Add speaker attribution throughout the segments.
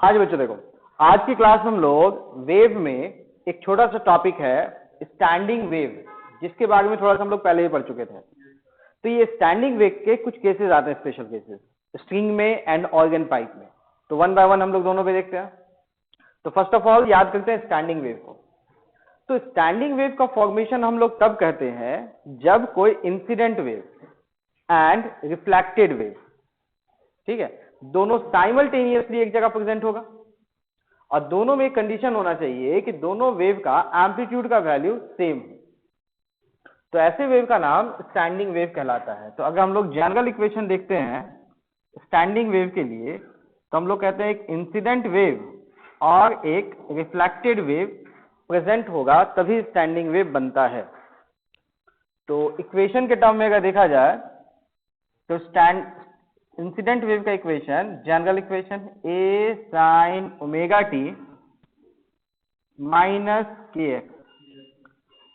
Speaker 1: आज बच्चों देखो, आज की क्लास में हम लोग वेव में एक छोटा सा टॉपिक है स्टैंडिंग वेव, जिसके बारे में थोड़ा सा हम लोग पहले ही पढ़ चुके थे। तो ये स्टैंडिंग वेव के कुछ केसेस आते हैं, स्पेशल केसेस स्ट्रिंग में एंड ऑर्गन पाइप में। तो वन बाय वन हम लोग दोनों पे देखते हैं। तो फर्स्ट ऑफ ऑल याद करते हैं स्टैंडिंग वेव को। तो स्टैंडिंग वेव का फॉर्मेशन हम लोग तब कहते हैं जब कोई incident wave and reflected wave, ठीक है, दोनों साइमल्टेनियसली एक जगह प्रेजेंट होगा और दोनों में एक कंडीशन होना चाहिए कि दोनों वेव का एम्पलीट्यूड का वैल्यू सेम हो। तो ऐसे वेव का नाम स्टैंडिंग वेव कहलाता है। तो अगर हम लोग जनरल इक्वेशन देखते हैं स्टैंडिंग वेव के लिए, तो हम लोग कहते हैं एक इंसिडेंट वेव और एक रिफ्लेक्टेड वेव प्रेजेंट होगा तभी स्टैंडिंग वेव बनता है। तो इक्वेशन के टर्म में अगर देखा जाए तो इंसिडेंट वेव का इक्वेशन, जनरल इक्वेशन ए साइन ओमेगा टी माइनस के x.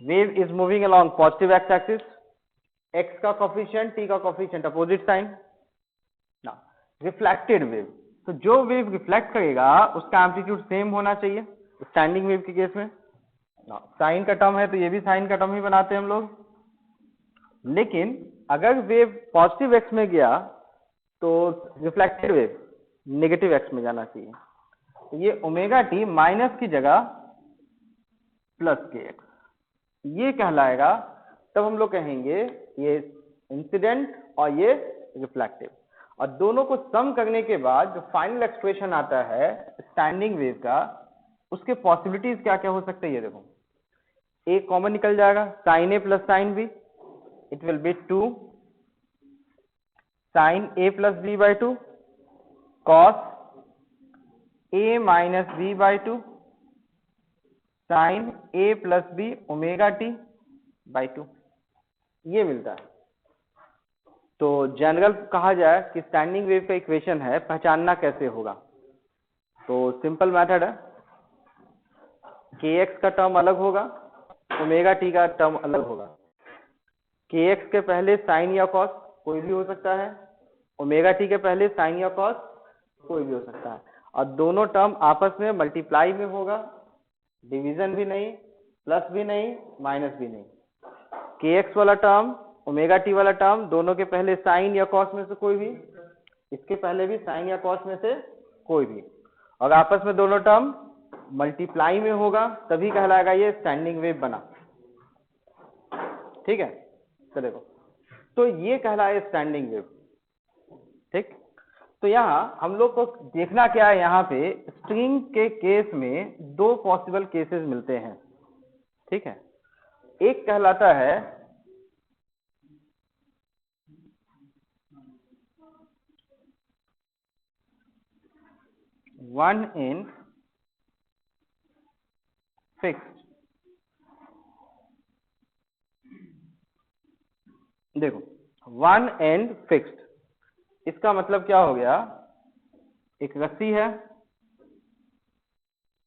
Speaker 1: Wave is moving along positive x axis, x का कोफिशिएंट टी का कोफिशिएंट अपोजिट साइन ना। रिफ्लेक्टेड वेव, तो जो वेव रिफ्लेक्ट करेगा उसका एम्पलीट्यूड सेम होना चाहिए स्टैंडिंग वेव के केस में ना। साइन का टर्म है तो ये भी साइन का टर्म ही बनाते हैं हम लोग। लेकिन अगर वेव पॉजिटिव एक्स में गया तो रिफ्लेक्टेड वेव नेगेटिव एक्स में जाना चाहिए। तो ये ओमेगा टी माइनस की जगह प्लस के एक्स ये कहलाएगा। तब हम लोग कहेंगे ये इंसिडेंट और ये रिफ्लेक्टिव, और दोनों को सम करने के बाद जो फाइनल एक्सप्रेशन आता है स्टैंडिंग वेव का, उसके पॉसिबिलिटीज क्या क्या हो सकते हैं ये देखो। ए कॉमन निकल जाएगा, sine A plus sine B, it will be 2 sine A plus B by 2 cos A minus B by 2 sine A plus B omega T by 2 ये मिलता है। तो जनरल कहा जाए कि स्टैंडिंग वेव का इक्वेशन है, पहचानना कैसे होगा। तो सिंपल मेथड है, के एक्स का टर्म अलग होगा, ओमेगा टी का टर्म अलग होगा। के एक्स के पहले साइन या कॉस कोई भी हो सकता है, ओमेगा टी के पहले साइन या कॉस कोई भी हो सकता है, और दोनों टर्म आपस में मल्टीप्लाई में होगा, डिवीजन भी नहीं, प्लस भी नहीं, माइनस भी नहीं। के एक्स वाला टर्म ओमेगा टी वाला टर्म दोनों के पहले साइन या कॉस में से कोई भी, इसके पहले भी साइन या कॉस में से कोई भी, और आपस में दोनों टर्म मल्टीप्लाई में होगा, तभी कहलाएगा ये स्टैंडिंग वेव बना। ठीक है, तो देखो, तो ये कहलाए स्टैंडिंग वेव। ठीक, तो यहाँ हम लोग को देखना क्या है, यहाँ पे स्ट्रिंग के केस में दो पॉसिबल केसेस मिलते हैं। ठीक है, एक कहलाता है वन इन फिक्स्ड। देखो, वन एंड फिक्स्ड, इसका मतलब क्या हो गया, एक रस्सी है,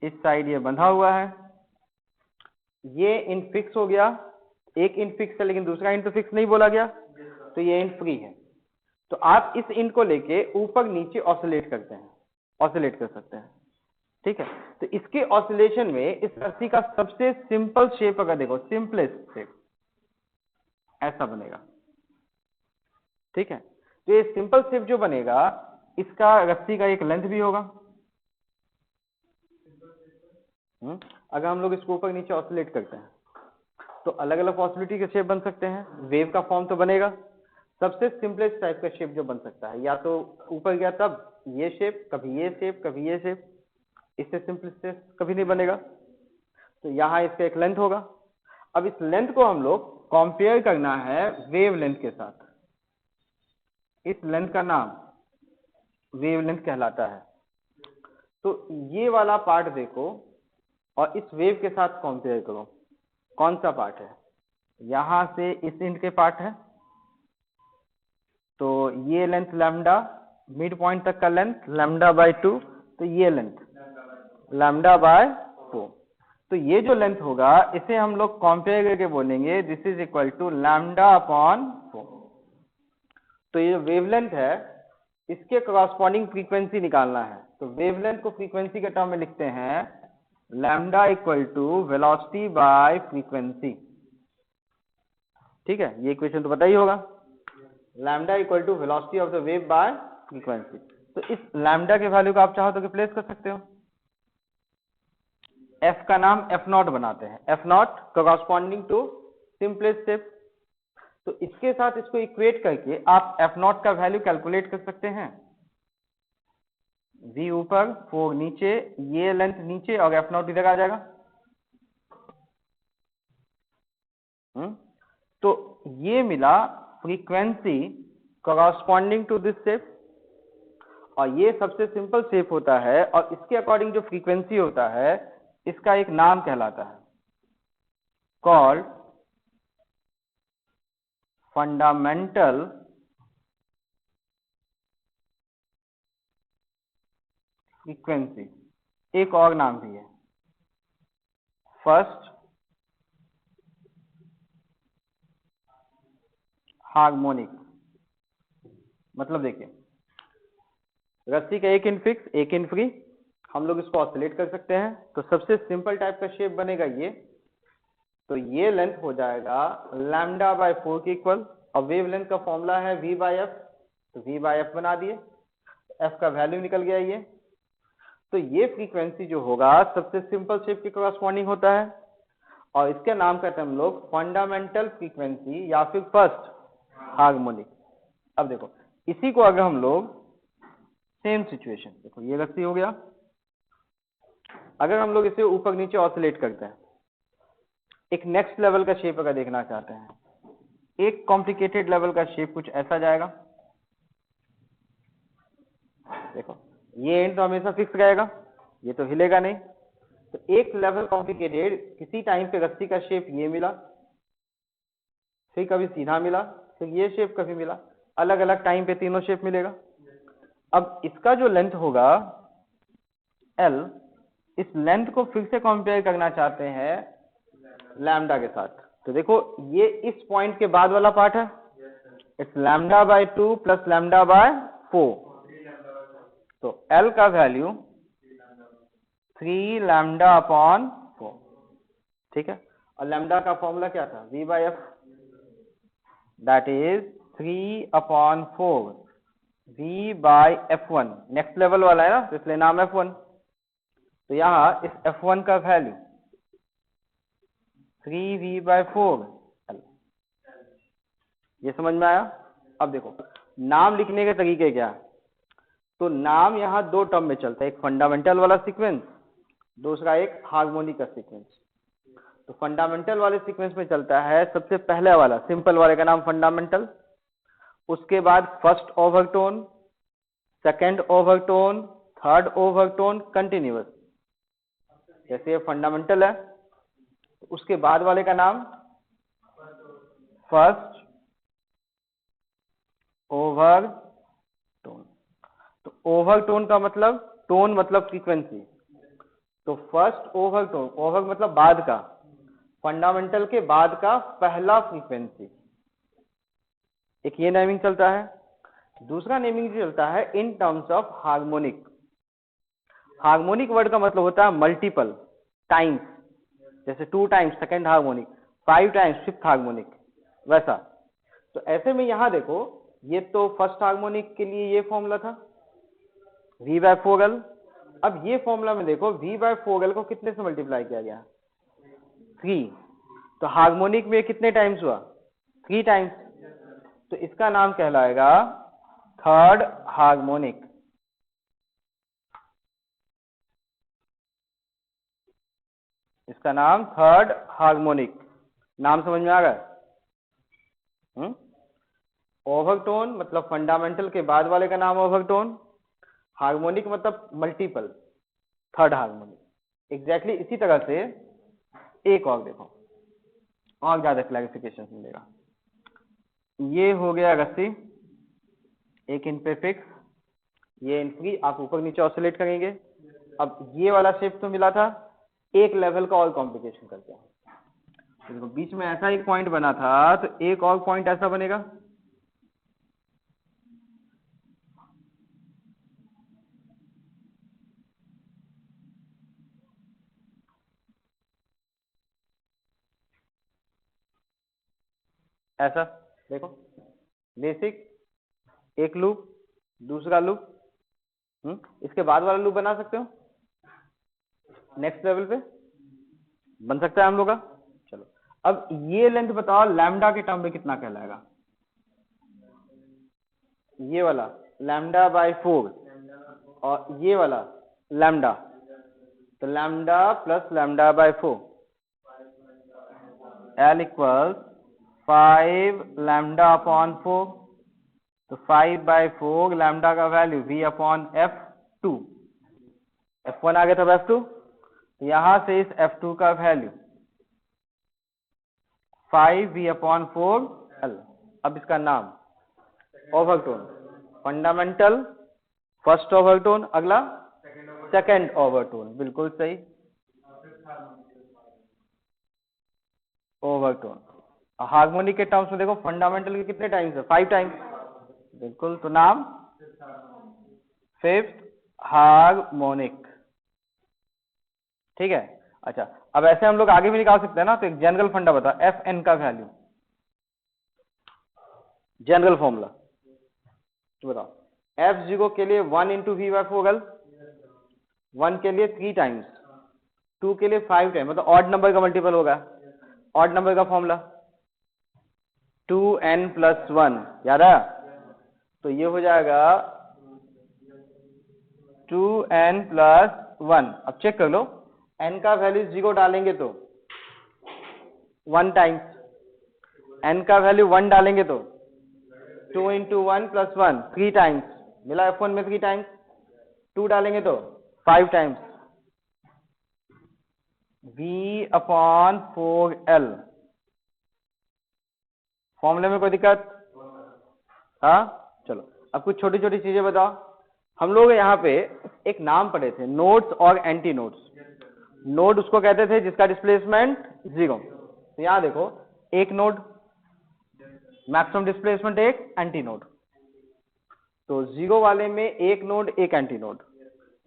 Speaker 1: इस साइड ये बंधा हुआ है, ये इन फिक्स हो गया, एक इन फिक्स है लेकिन दूसरा इन तो फिक्स नहीं बोला गया, तो ये इन फ्री है। तो आप इस इन को लेके ऊपर नीचे ऑसिलेट करते हैं, ऑसिलेट कर सकते हैं। ठीक है, तो इसके ऑसिलेशन में इस रस्सी का सबसे सिंपल शेप अगर देखो, सिंपलेस्ट शेप ऐसा बनेगा। ठीक है, तो ये सिंपल शेप जो बनेगा, इसका रस्सी का एक लेंथ भी होगा। अगर हम लोग इसको ऊपर नीचे ऑसिलेट करते हैं तो अलग अलग पॉसिबिलिटी के शेप बन सकते हैं, वेव का फॉर्म तो बनेगा। सबसे सिंपलेस्ट टाइप का शेप जो बन सकता है, या तो ऊपर गया तब ये शेप, कभी ये शेप, कभी ये शेप, इससे सिंपलेस्ट शेप कभी नहीं बनेगा। तो यहाँ इसका एक लेंथ होगा। अब इस लेंथ को हम लोग कंपेयर करना है वेव लेंथ के साथ, इस लेंथ का नाम वेव लेंथ कहलाता है। तो ये वाला पार्ट देखो और इस वेव के साथ कंपेयर करो, कौन सा पार्ट है, यहां से इस एंड के पार्ट है, तो ये लेंथ लैम्डा, मिड पॉइंट तक का लेंथ लैम्डा बाय 2, तो ये लेंथ लैम्डा बाय 4। तो ये जो लेंथ होगा इसे हम लोग कंपेयर करके बोलेंगे this is equal to lambda upon 4। तो ये वेवलेंथ है इसके कॉरस्पॉन्डिंग फ्रीक्वेंसी निकालना है। तो वेवलेंथ को फ्रीक्वेंसी के टर्म में लिखते हैं lambda equal to velocity by frequency. ठीक है, ये इक्वेशन तो पता ही होगा, lambda equal to velocity of the wave by frequency. तो इस लैम्डा के वैल्यू को आप चाहो तो रिप्लेस कर सकते हो, एफ का नाम एफ नॉट बनाते हैं, F not corresponding to simplest step. तो इसके साथ इसको इक्वेट करके आप एफ नॉट का वैल्यू कैलकुलेट कर सकते हैं। v ऊपर 4 नीचे, ये लेंथ नीचे और एफ नॉट इधर आ जाएगा। तो ये मिला frequency corresponding to this shape, और ये सबसे सिंपल शेप होता है, और इसके अकॉर्डिंग जो फ्रीक्वेंसी होता है इसका एक नाम कहलाता है कॉल्ड फंडामेंटल फ्रीक्वेंसी। एक और नाम भी है फर्स्ट हार्मोनिक। मतलब देखिए, रस्सी का एक इन फिक्स एक इन फ्री, हम लोग इसको ऑसिलेट कर सकते हैं। तो सबसे सिंपल टाइप का शेप बनेगा ये। तो ये लेंथ हो जाएगा लैम्डा बाय 4 के इक्वल, और वेव लेंथ का फॉर्मूला है v बाय एफ, तो v बाय एफ बना दिए, f का वैल्यू निकल गया ये। तो ये फ्रीक्वेंसी जो होगा सबसे सिंपल शेप के कॉरस्पॉन्डिंग होता है, और इसके नाम कहते हैं हम लोग फंडामेंटल फ्रीक्वेंसी या फिर फर्स्ट हार्मोनिक। अब देखो, इसी को अगर हम लोग सेम सिचुएशन, देखो ये रस्सी हो गया, अगर हम लोग इसे ऊपर नीचे ऑसिलेट करते हैं, एक नेक्स्ट लेवल का शेप अगर देखना चाहते हैं, एक कॉम्प्लिकेटेड लेवल का शेप कुछ ऐसा जाएगा। देखो ये एंड तो हमेशा फिक्स रहेगा, ये तो हिलेगा नहीं। तो एक लेवल कॉम्प्लिकेटेड, किसी टाइम पे रस्सी का शेप ये मिला, फिर कभी सीधा मिला, फिर ये शेप कभी मिला, अलग अलग टाइम पे तीनों शेप मिलेगा। अब इसका जो लेंथ होगा L, इस लेंथ को फिर से कंपेयर करना चाहते हैं लैम्डा के साथ। तो देखो ये इस पॉइंट के बाद वाला पार्ट है, it's lambda by 2 plus lambda by 4। तो L का वैल्यू 3 लैम्डा अपॉन 4। ठीक है, और लैम्डा का फॉर्मूला क्या था, v by F, that is 3 upon 4 v bye f1। Next level वाला है ना, तो इसलिए नाम f1। तो यहाँ इस f1 का वैल्यू 3v बाय 4। ये समझ में आया। अब देखो नाम लिखने के तरीके क्या है। तो नाम यहाँ दो टर्म में चलता है, एक फंडामेंटल वाला सीक्वेंस, दूसरा एक हार्मोनिक का सीक्वेंस। तो फंडामेंटल वाले सीक्वेंस में चलता है सबसे पहले वाला सिंपल वाले का नाम फंडामेंटल, उसके बाद first overtone, second overtone, third overtone continuous. जैसे ये फंडामेंटल है, उसके बाद वाले का नाम फर्स्ट ओवरटोन। तो ओवरटोन का मतलब, टोन मतलब फ्रीक्वेंसी, तो फर्स्ट ओवरटोन, ओवर मतलब बाद का, फंडामेंटल के बाद का पहला फ्रीक्वेंसी, एक ये नेमिंग चलता है। दूसरा नेमिंग जो चलता है in terms of harmonic. Harmonic word का मतलब होता है मल्टीपल टाइम्स, जैसे 2 times second harmonic, 5 times fifth harmonic, वैसा। तो ऐसे में यहां देखो, ये तो फर्स्ट हार्मोनिक के लिए ये फॉर्मूला था v बाय 4l। अब ये फॉर्मूला में देखो v बाय 4l को कितने से मल्टीप्लाई किया गया, 3। तो हार्मोनिक में कितने टाइम्स हुआ, 3 टाइम्स। तो इसका नाम कहलाएगा थर्ड हार्मोनिक। इसका नाम थर्ड हार्मोनिक। नाम समझ में आ गया। ओवरटोन मतलब फंडामेंटल के बाद वाले का नाम ओवरटोन, हार्मोनिक मतलब मल्टीपल, थर्ड हार्मोनिक। एग्जैक्टली इसी तरह से एक और देखो, और ज्यादा क्लैरिफिकेशन मिलेगा। ये हो गया रस्सी, एक इन पे फिक्स, ये इन फ्री, आप ऊपर नीचे ऑसिलेट करेंगे। अब ये वाला शेप तो मिला था, एक लेवल का और कॉम्प्लिकेशन करते हैं। तो देखो बीच में ऐसा एक पॉइंट बना था, तो एक और पॉइंट ऐसा बनेगा, ऐसा देखो, बेसिक, एक लूप, दूसरा लूप, इसके बाद वाला लूप बना सकते हो, नेक्स्ट लेवल पे बन सकता है हम लोग का। चलो अब ये लेंथ बताओ लैम्डा के टर्म में कितना कहलाएगा, ये वाला लैम्डा बाय 4 और ये वाला लैम्डा, तो lambda plus lambda by 4 L equals 5 lambda upon 4, तो 5 बाय 4 लैम्डा का value v upon f2, f1 आ गया था f2, यहां से इस f2 का वैल्यू 5v अपॉन 4l। अब इसका नाम ओवरटोन, फंडामेंटल फर्स्ट ओवरटोन, अगला सेकंड ओवरटोन, बिल्कुल सही, ओवरटोन। हार्मोनिक के टर्म्स में देखो फंडामेंटल के कितने टाइम्स है, 5 टाइम्स, बिल्कुल, तो नाम फिफ्थ हार्मोनिक, ठीक है। अच्छा अब ऐसे हम लोग आगे भी निकाल सकते हैं ना, तो एक जनरल फंडा बता, एफ एन का वैल्यू, जनरल फॉर्मूला तो बताओ, एफ जीरो के लिए 1 इंटू वी बाय 4l, 1 के लिए 3 टाइम्स, 2 के लिए 5 टाइम्स, मतलब ऑड नंबर का मल्टीपल होगा, ऑड नंबर का फॉर्मूला 2n प्लस 1, याद है, तो ये हो जाएगा 2n प्लस 1। अब चेक कर लो, n का वैल्यू 0 डालेंगे तो 1 टाइम्स, n का वैल्यू 1 डालेंगे तो 2 इंटू 1 प्लस 1 3 टाइम्स, मिला f1 में 3 टाइम्स, 2 डालेंगे तो 5 टाइम्स, v अपॉन 4l। फॉर्मूले में कोई दिक्कत? हाँ चलो अब कुछ छोटी छोटी चीजें बताओ। हम लोग यहाँ पे एक नाम पढ़े थे, नोड्स और एंटी नोड्स। नोड उसको कहते थे जिसका डिस्प्लेसमेंट 0, तो यहाँ देखो एक नोड मैक्सिमम डिस्प्लेसमेंट, एक एंटी नोड, तो 0 वाले में एक नोड एक एंटी नोड,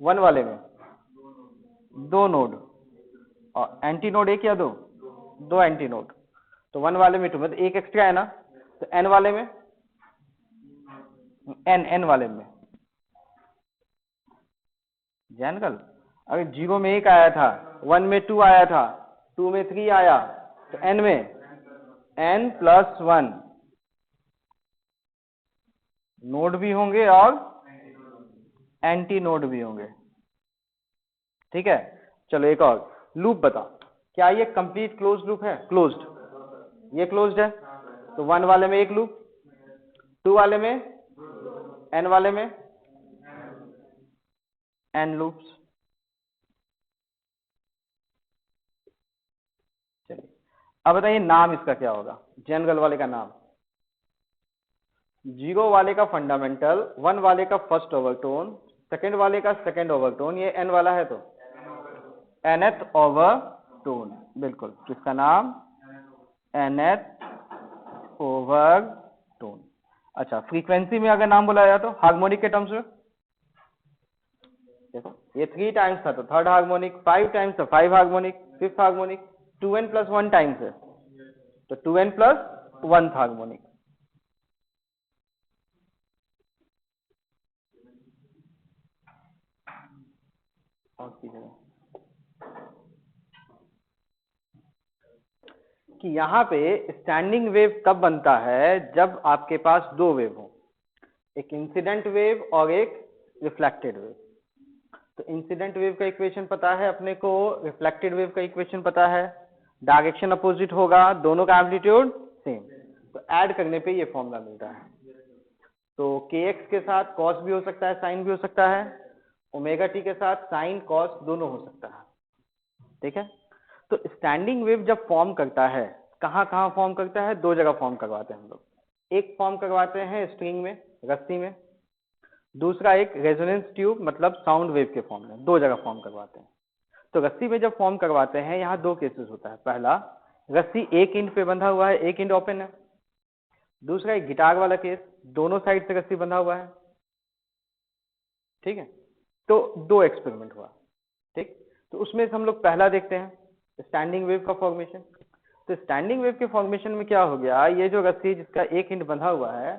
Speaker 1: 1 वाले में 2 नोड, और एंटी नोड एक या दो एंटी नोड, तो 1 वाले में 2, मतलब एक एक्स्ट्रा है ना, तो n वाले में n वाले में जनरल, अगर 0 में 1 आया था, 1 में 2 आया था, 2 में 3 आया, तो n में n प्लस 1 नोड भी होंगे और एंटी नोड भी होंगे, ठीक है। चलो एक और लूप बता, क्या ये कंप्लीट क्लोज्ड लूप है? क्लोज्ड, ये क्लोज्ड है, तो 1 वाले में एक लूप, 2 वाले में, n वाले में n लूप्स। चलिए अब बताइए नाम इसका क्या होगा, जनरल वाले का नाम, 0 वाले का फंडामेंटल, 1 वाले का फर्स्ट ओवरटोन, सेकंड वाले का सेकंड ओवरटोन, ये n वाला है तो nth ओवरटोन, बिल्कुल, किसका नाम nth ओवरटोन। अच्छा फ्रीक्वेंसी में अगर नाम बुलाया तो हार्मोनिक के टर्म्स में देखो, ये 3 टाइम्स था तो थर्ड हार्मोनिक, 5 टाइम्स था 5 harmonic, fifth harmonic, 2n plus 1 times है तो 2n प्लस 1 हार्मोनिक। कि यहाँ पे स्टैंडिंग वेव तब बनता है जब आपके पास 2 वेव हो, एक इंसिडेंट वेव और एक रिफ्लेक्टेड वेव। तो इंसिडेंट वेव का इक्वेशन पता है अपने को, रिफ्लेक्टेड वेव का इक्वेशन पता है, डायरेक्शन अपोजिट होगा, दोनों का एम्पलीट्यूड सेम, तो ऐड करने पे ये फॉर्मूला मिलता है। तो kx के साथ cos भी हो सकता है, साइन भी हो सकता है, ओमेगा टी के साथ साइन कॉस दोनों हो सकता है, ठीक है। तो स्टैंडिंग वेव जब फॉर्म करता है, कहाँ कहाँ फॉर्म करता है? 2 जगह फॉर्म करवाते हैं हम लोग, एक फॉर्म करवाते हैं स्ट्रिंग में, रस्सी में, दूसरा एक रेजोनेंस ट्यूब मतलब साउंड वेव के फॉर्म में, 2 जगह फॉर्म करवाते हैं। तो रस्सी में जब फॉर्म करवाते हैं, यहाँ 2 केसेस होता है, पहला रस्सी एक एंड पे बंधा हुआ है, एक एंड ओपन है, दूसरा एक गिटार वाला केस, दोनों साइड से रस्सी बंधा हुआ है, ठीक है। तो 2 एक्सपेरिमेंट हुआ, ठीक। तो उसमें से हम लोग पहला देखते हैं स्टैंडिंग वेव का फॉर्मेशन। तो स्टैंडिंग वेव के फॉर्मेशन में क्या हो गया, ये जो रस्सी जिसका एक एंड बंधा हुआ है,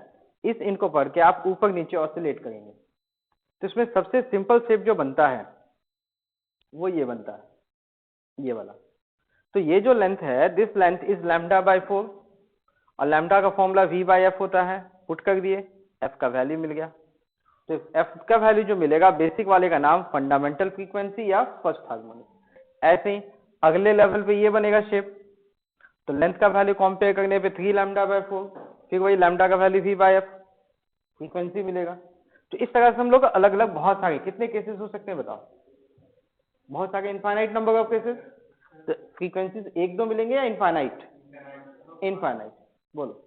Speaker 1: इस एंड को पकड़ के आप ऊपर नीचे ऑसिलेट करेंगे, तो इसमें सबसे सिंपल शेप जो बनता है वो ये बनता है, ये वाला। तो ये जो लेंथ है, दिस लेंथ इज λ/4, और लैम्डा का फॉर्मूला V/F होता है, पुट कर दिए, F का वैल्यू मिल गया। तो F का वैल्यू जो मिलेगा, बेसिक वाले का नाम फंडामेंटल फ्रीक्वेंसी या फर्स्ट हार्मोनिक। ऐसे ही अगले लेवल पे ये बनेगा शेप, तो लेंथ का वैल्यू कंपेयर करने पे 3λ/4, फिर वही लैम्डा का वैल्यू V/F, फ्रीक्वेंसी मिलेगा। तो इस तरह से हम लोग अलग अलग बहुत सारे, कितने केसेस हो सकते हैं बताओ, बहुत सारे, इनफाइनाइट नंबर ऑफ केसेस। तो फ्रीक्वेंसीज एक दो मिलेंगे या इनफाइनाइट? इनफाइनाइट। बोलो।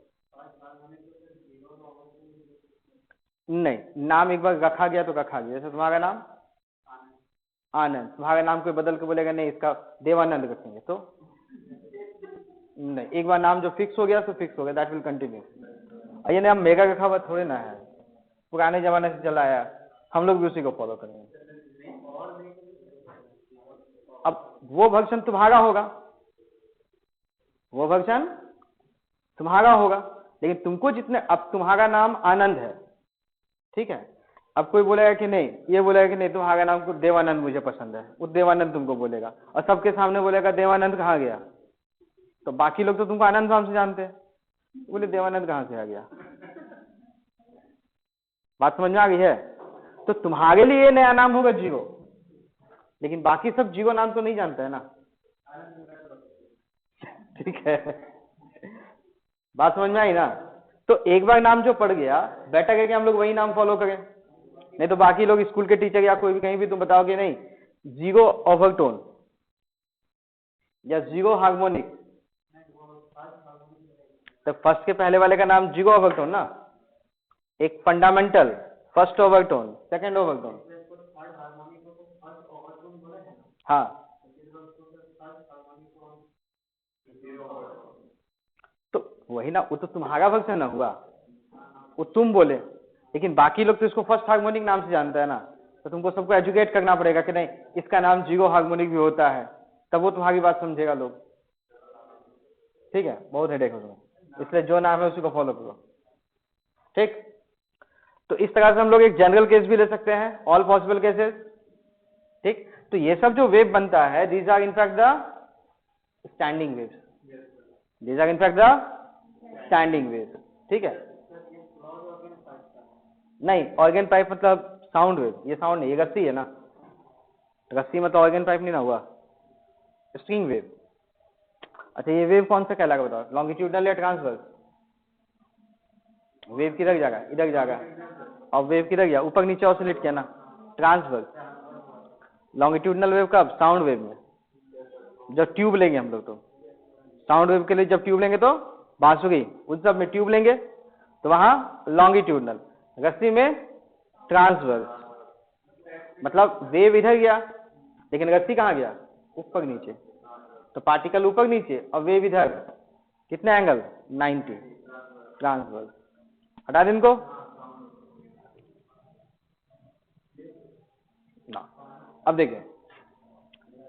Speaker 1: नहीं, नाम एक बार रखा गया तो रखा गया। जैसे तुम्हारा नाम आनंद, तुम्हारा नाम कोई बदल के बोलेगा नहीं इसका देवानंद रखेंगे, तो नहीं, एक बार नाम जो फिक्स हो गया तो फिक्स हो गया, दैट विल कंटिन्यू। ये नाम मेगा रखा हुआ थोड़े ना है, पुराने जमाने से चला आया, हम लोग भी उसी को फॉलो करेंगे। अब वो वर्जन तुम्हारा होगा, वो वर्जन तुम्हारा होगा, लेकिन तुमको जितने, अब तुम्हारा नाम आनंद है, ठीक है, अब कोई बोलेगा कि नहीं, ये बोलेगा कि नहीं तुम्हारा नाम को देवानंद मुझे पसंद है, वो देवानंद तुमको बोलेगा, और सबके सामने बोलेगा देवानंद कहाँ गया, तो बाकी लोग तो तुमको आनंद नाम से जानते हैं, बोले देवानंद कहाँ से आ गया। बात समझ में आ गई है? तो तुम्हारे लिए नया नाम होगा जीरो, लेकिन बाकी सब जीरो नाम तो नहीं जानते है ना, ठीक है, बात समझ में आई ना? तो एक बार नाम जो पड़ गया, बेटर है कि हम लोग वही नाम फॉलो करें, नहीं तो बाकी लोग स्कूल के टीचर या कोई भी कहीं भी तुम बताओगे नहीं जीरो ओवरटोन या जीरो हार्मोनिक, तो फर्स्ट के पहले वाले का नाम जीरो ओवरटोन ना, एक fundamental, first overtone, second overtone, हाँ, तो वही ना, वो तो तुम्हारा वर्जन ना हुआ, वो तुम बोले, लेकिन बाकी लोग तो इसको फर्स्ट हार्मोनिक नाम से जानता है ना, तो तुमको सबको एजुकेट करना पड़ेगा कि नहीं इसका नाम जीरो हार्मोनिक भी होता है, तब वो तुम्हारी बात समझेगा लोग, ठीक है, बहुत हेडेक हो तुम्हें, इसलिए जो नाम है उसी को फॉलो करो, ठीक। तो इस तरह से हम लोग एक जनरल केस भी ले सकते हैं, ऑल पॉसिबल केसेस, ठीक। तो ये सब जो वेव बनता है, these are in fact the standing waves, these are in fact the standing waves, ठीक है। नहीं, ऑर्गन पाइप मतलब साउंड वेव, ये साउंड नहीं, ये रस्सी है ना, रस्सी मतलब ऑर्गन पाइप नहीं ना हुआ, स्ट्रिंग वेव। अच्छा, ये वेव कौन सा कहलाएगा बताओ, लॉन्गिट्यूडनल या ट्रांसवर्स? वेव किधर जाएगा, इधर जाएगा, और वेव किधर गया, ऊपर नीचे ऑसिलेट किया ना, ट्रांसवर्स। लॉन्गिट्यूडनल वेव कब, साउंड वेव में, जब ट्यूब लेंगे हम लोग, तो साउंड वेव के लिए जब ट्यूब लेंगे तो बांसुरी, उन सब में ट्यूब लेंगे तो वहां लॉन्गिट्यूडनल, रस्सी में ट्रांसवर्स, मतलब वेव इधर गया लेकिन रस्सी कहाँ गया, ऊपर नीचे, तो पार्टिकल ऊपर नीचे और वेव इधर, कितने एंगल, 90, ट्रांसवर्स। हटा दें इनको ना। अब देखिए,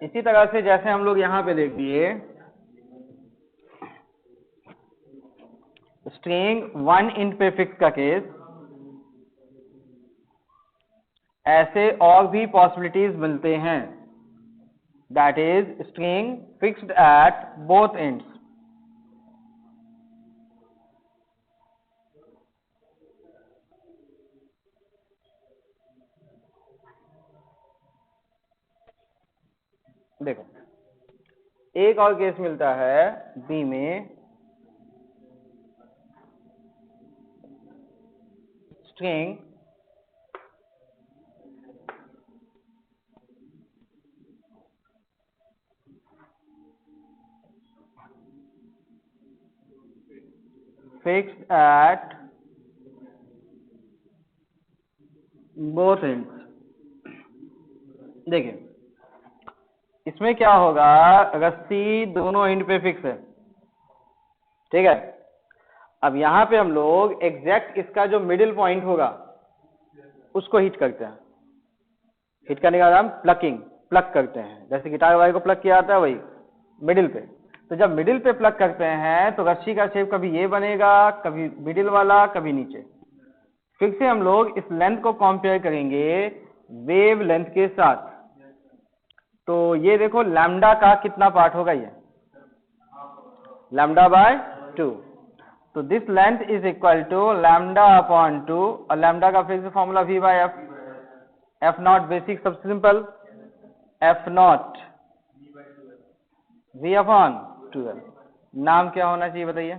Speaker 1: इसी तरह से जैसे हम लोग यहां पे देखिए स्ट्रिंग वन इंट पे फिक्स का केस, ऐसे और भी पॉसिबिलिटीज मिलते हैं, that is string fixed at both ends. देखो, एक और केस मिलता है बी में, string fixed at both ends. देखिए, इसमें क्या होगा, रस्सी दोनों एंड पे फिक्स है, ठीक है। अब यहां पे हम लोग एग्जैक्ट इसका जो मिडिल पॉइंट होगा उसको हिट करते हैं, हिट करने का नाम प्लकिंग, प्लग करते हैं, जैसे गिटार वाले को प्लग किया जाता है वही मिडिल पे, तो जब मिडिल पे प्लग करते हैं तो रस्सी का शेप कभी ये बनेगा, कभी मिडिल वाला, कभी नीचे। फिर से हम लोग इस लेंथ को कंपेयर करेंगे वेव लेंथ के साथ। तो ये देखो लैम्डा का कितना पार्ट होगा, ये लैम्डा बाय 2। तो this length is equal to lambda upon 2, और लैम्डा का फिर से formula v by F, F not basic सबसे simple, F not v upon 12। नाम क्या होना चाहिए बताइए?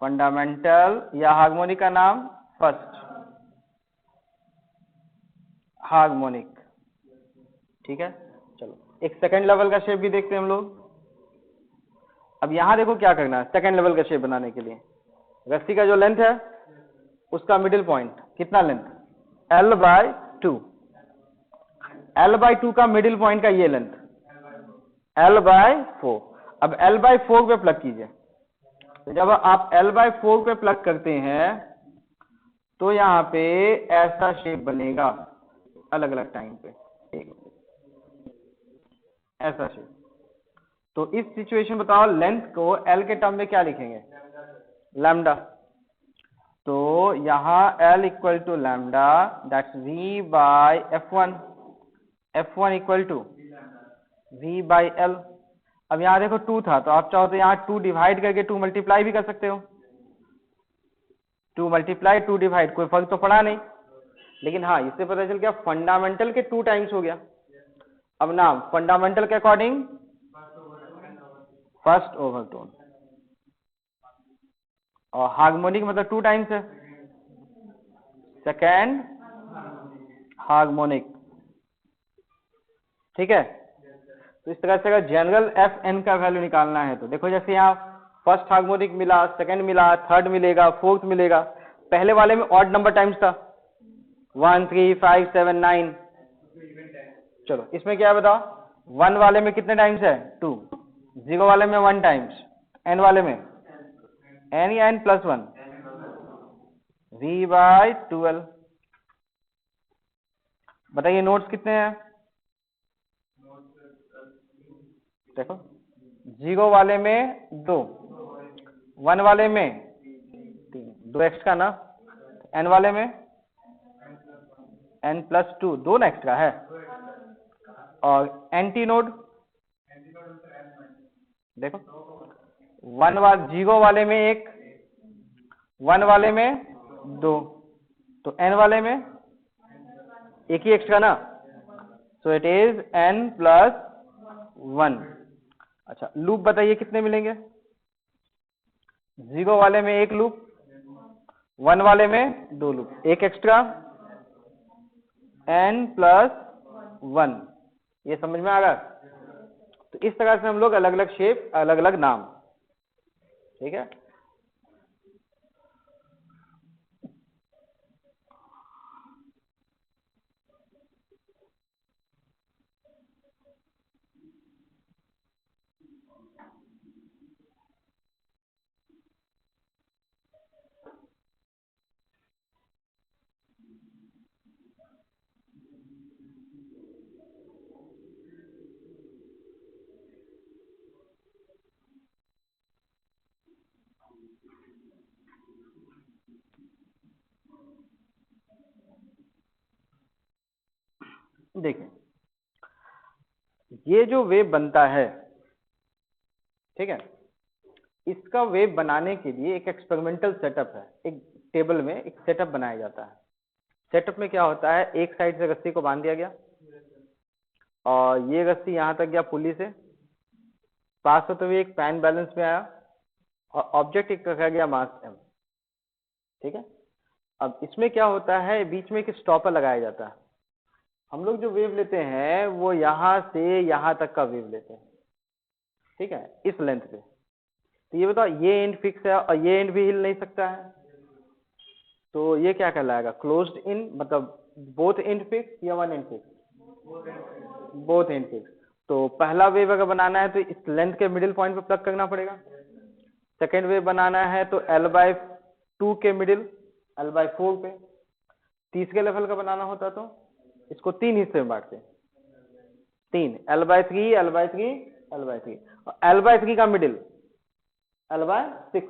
Speaker 1: फंडामेंटल या हार्मोनिक का नाम? First harmonic. ठीक है, चलो एक सेकंड लेवल का शेप भी देखते हैं हम लोग। अब यहां देखो क्या करना है सेकंड लेवल का शेप बनाने के लिए। रस्सी का जो लेंथ है उसका मिडिल पॉइंट कितना length? L by 2। L by 2 का मिडिल पॉइंट का ये लेंथ L बाय 4। अब L बाय 4 पे प्लग कीजिए। तो जब आप L बाय 4 पे प्लग करते हैं तो यहाँ पे ऐसा शेप बनेगा अलग अलग टाइम पे, ऐसा शेप। तो इस सिचुएशन बताओ लेंथ को L के टर्म में क्या लिखेंगे? लैम्डा। तो यहाँ L equal to lambda, that's V bye F1, F1 equal to V by L। अब यहाँ देखो 2 था, तो आप चाहो तो यहाँ 2 डिवाइड करके 2 मल्टीप्लाई भी कर सकते हो। 2 मल्टीप्लाई 2 डिवाइड, कोई फर्क तो पड़ा नहीं। लेकिन हाँ, इससे पता चल गया फंडामेंटल के 2 टाइम्स हो गया। अब नाम फंडामेंटल के अकॉर्डिंग फर्स्ट ओवरटोन, और हार्मोनिक मतलब 2 टाइम्स है, सेकेंड हार्मोनिक। ठीक है, तो इस तरह से अगर जनरल एफ एन का वैल्यू निकालना है तो देखो जैसे यहाँ फर्स्ट हार्मोनिक मिला, सेकंड मिला, थर्ड मिलेगा, फोर्थ मिलेगा। पहले वाले में ऑड नंबर टाइम्स था 1 3 5 7 9। चलो इसमें क्या है बताओ? 1 वाले में कितने टाइम्स है? 2। 0 वाले में 1 टाइम्स, n वाले में n या n प्लस 1, v बाय 12। बताइए नोट्स कितने हैं? देखो 0 वाले में 2, 1 वाले में 3, 2 एक्स्ट्रा ना, n वाले में n प्लस 2, 2 ना एक्स्ट्रा है। और एंटी नोड देखो 0 वाले में 1, 1 वाले में 2, तो n वाले में एक ही एक्स्ट्रा ना, so it is n plus 1। अच्छा लूप बताइए कितने मिलेंगे? 0 वाले में 1 लूप, 1 वाले में 2 लूप, एक एक्स्ट्रा, n प्लस 1। ये समझ में आ गया? तो इस तरह से हम लोग अलग अलग शेप, अलग अलग नाम। ठीक है, देखिए ये जो वेव बनता है, ठीक है, इसका वेव बनाने के लिए एक एक्सपेरिमेंटल सेटअप है। एक टेबल में एक सेटअप बनाया जाता है। सेटअप में क्या होता है, एक साइड से रस्सी को बांध दिया गया और ये रस्सी यहां तक गया पुली से, पास होते हुए एक पैन बैलेंस में आया और ऑब्जेक्ट एक रखा गया मास m। ठीक है, अब इसमें क्या होता है, बीच में एक स्टॉपर लगाया जाता है। हम लोग जो वेव लेते हैं वो यहां से यहां तक का वेव लेते हैं। ठीक है, इस लेंथ पे। तो ये बताओ ये एंड फिक्स है और ये एंड भी हिल नहीं सकता है, तो ये क्या कहलाएगा? क्लोज्ड इन, मतलब बोथ एंड फिक्स या one and fix? Both and fix. तो पहला वेव अगर बनाना है तो इस लेंथ के मिडिल पॉइंट पे प्लग करना पड़ेगा। सेकेंड वेव बनाना है तो L/2 के मिडिल L/4 पे। तीसरे लेवल का बनाना होता तो इसको 3 हिस्से में बांटते हैं। 3, L/3 L/3 L/3, और L/3 का मिडिल L/6,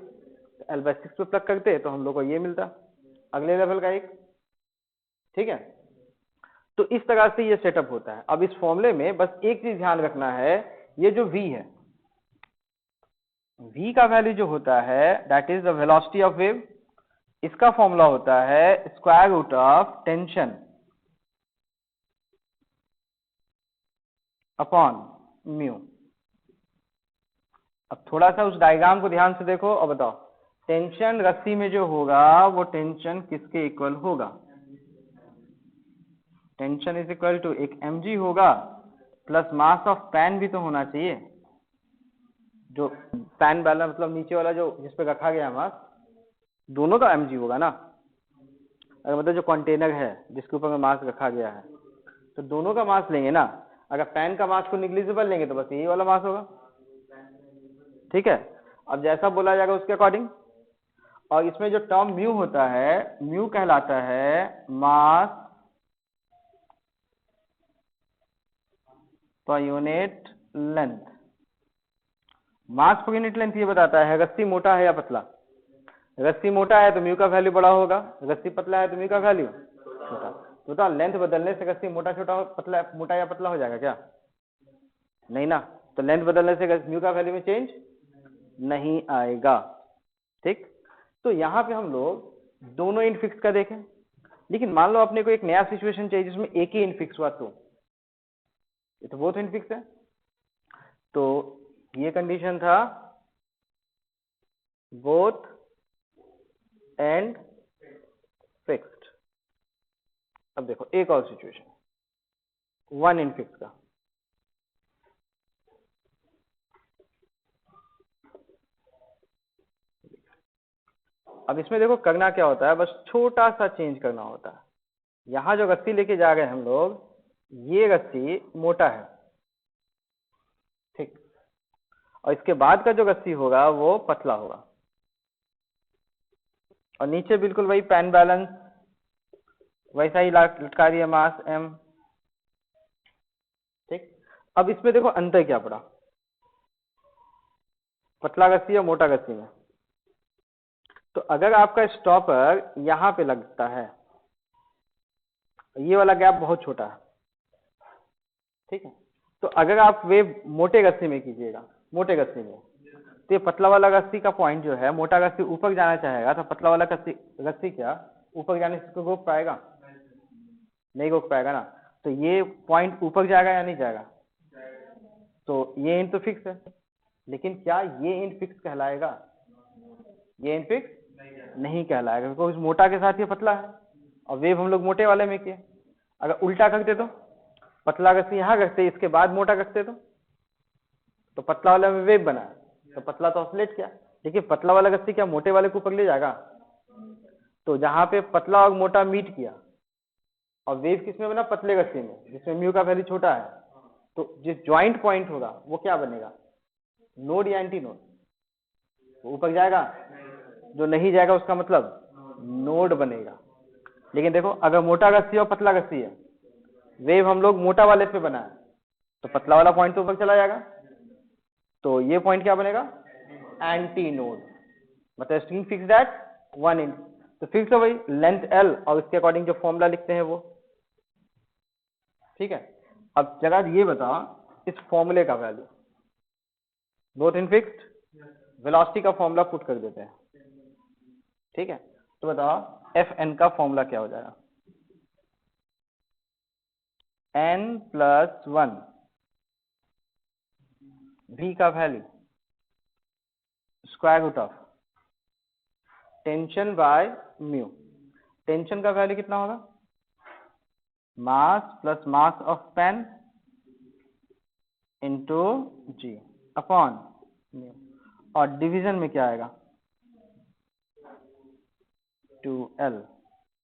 Speaker 1: L/6 पे प्लग करते तो हम लोग को ये मिलता अगले लेवल का एक। ठीक है, तो इस तरह से ये सेटअप होता है। अब इस फॉर्मूले में बस एक चीज ध्यान रखना है, ये जो v है, v का वैल्यू जो होता है that is the velocity of wave. इसका फॉर्मूला होता है square root of tension upon mu. अब थोड़ा सा उस डायग्राम को ध्यान से देखो और बताओ, टेंशन रस्सी में जो होगा वो टेंशन किसके इक्वल होगा? टेंशन इज इक्वल टू एक mg होगा प्लस मास ऑफ पैन भी तो होना चाहिए, जो पैन वाला मतलब नीचे वाला जो जिस पे रखा गया मास, दोनों का mg होगा ना। अगर मतलब जो कंटेनर है जिसके ऊपर में मास रखा गया है, तो दोनों का मास लेंगे ना। अगर पैन का मास को निग्लिजिबल लेंगे तो बस यही वाला मास होगा। ठीक है, अब जैसा बोला जाएगा उसके अकॉर्डिंग। और इसमें जो टर्म म्यू होता है, म्यू कहलाता है मास पर यूनिट लेंथ। मास पर यूनिट लेंथ ये बताता है रस्सी मोटा है या पतला। रस्सी मोटा है तो म्यू का वैल्यू बड़ा होगा, रस्सी पतला है तो म्यू का वैल्यू छोटा। तो लेंथ बदलने से रस्सी मोटा छोटा पतला मोटा या पतला हो जाएगा क्या? नहीं ना। तो लेंथ बदलने से म्यू का वैल्यू में चेंज नहीं आएगा। ठीक, तो यहाँ पे हम लोग दोनों इन फिक्स का देखें। लेकिन मान लो अपने को एक नया सिचुएशन चाहिए जिसमें एक ही इन फिक्स हुआ, तो ये तो बोथ इन फिक्स है। तो ये कंडीशन था बोथ एंड फिक्स्ड। अब देखो एक और सिचुएशन, वन इन फिक्स का। अब इसमें देखो करना क्या होता है, बस छोटा सा चेंज करना होता है। यहां जो रस्सी लेके जा रहे हैं हम लोग, ये रस्सी मोटा है, ठीक, और इसके बाद का जो रस्सी होगा वो पतला होगा, और नीचे बिल्कुल वही पैन बैलेंस वैसा ही लटका दिया मास m। ठीक, अब इसमें देखो अंतर क्या पड़ा पतला रस्सी और मोटा रस्सी में। तो अगर आपका स्टॉपर यहां पे लगता है, ये वाला गैप बहुत छोटा है, ठीक है, तो अगर आप वेव मोटे रस्सी में कीजिएगा, मोटे रस्सी में, तो ये पतला वाला रस्सी का पॉइंट जो है, मोटा रस्सी ऊपर जाना चाहेगा तो पतला वाला रस्सी क्या ऊपर जाने से रोक पाएगा? नहीं रोक पाएगा ना। तो ये पॉइंट ऊपर जाएगा या नहीं जाएगा? तो ये इन तो फिक्स है, लेकिन क्या ये इन फिक्स कहलाएगा? ये इन फिक्स नहीं कहलाएगा, क्योंकि मोटा के साथ ये पतला है और वेव हम लोग मोटे वाले में किए। अगर उल्टा करते तो पतला रस्सी यहाँ रखते, इसके बाद मोटा रखते तो पतला वाला में वेव बना, तो पतला तो ऑसिलेट किया, लेकिन पतला वाला रस्सी क्या मोटे वाले को ऊपर ले जाएगा? तो जहां पे पतला और मोटा मीट किया और वेव किसमें बना? पतले रस्सी में, जिसमें म्यू का वैल्यू छोटा है, तो जिस ज्वाइंट पॉइंट होगा वो क्या बनेगा? नोड या एंटी नोड? ऊपर जाएगा, जो नहीं जाएगा उसका मतलब नोड बनेगा। लेकिन देखो अगर मोटा रस्सी और पतला रस्सी है, वेव हम लोग मोटा वाले पे बनाए, तो पतला वाला पॉइंट तो ऊपर चला जाएगा, तो ये पॉइंट क्या बनेगा? Antinode. मतलब string fix that one in, तो फिक्स है वही लेंथ L और उसके अकॉर्डिंग जो फॉर्मूला लिखते हैं वो। ठीक है, अब जरा ये बताओ इस फॉर्मूले का value, both in fixed, velocity का फॉर्मूला पुट कर देते हैं। ठीक है, तो बताओ Fn का फॉर्मूला क्या हो जाएगा? n+1 v का value square root of tension by mu. Tension का वैल्यू कितना होगा? Mass plus mass of pen into G upon mu, और डिवीजन में क्या आएगा? 2L।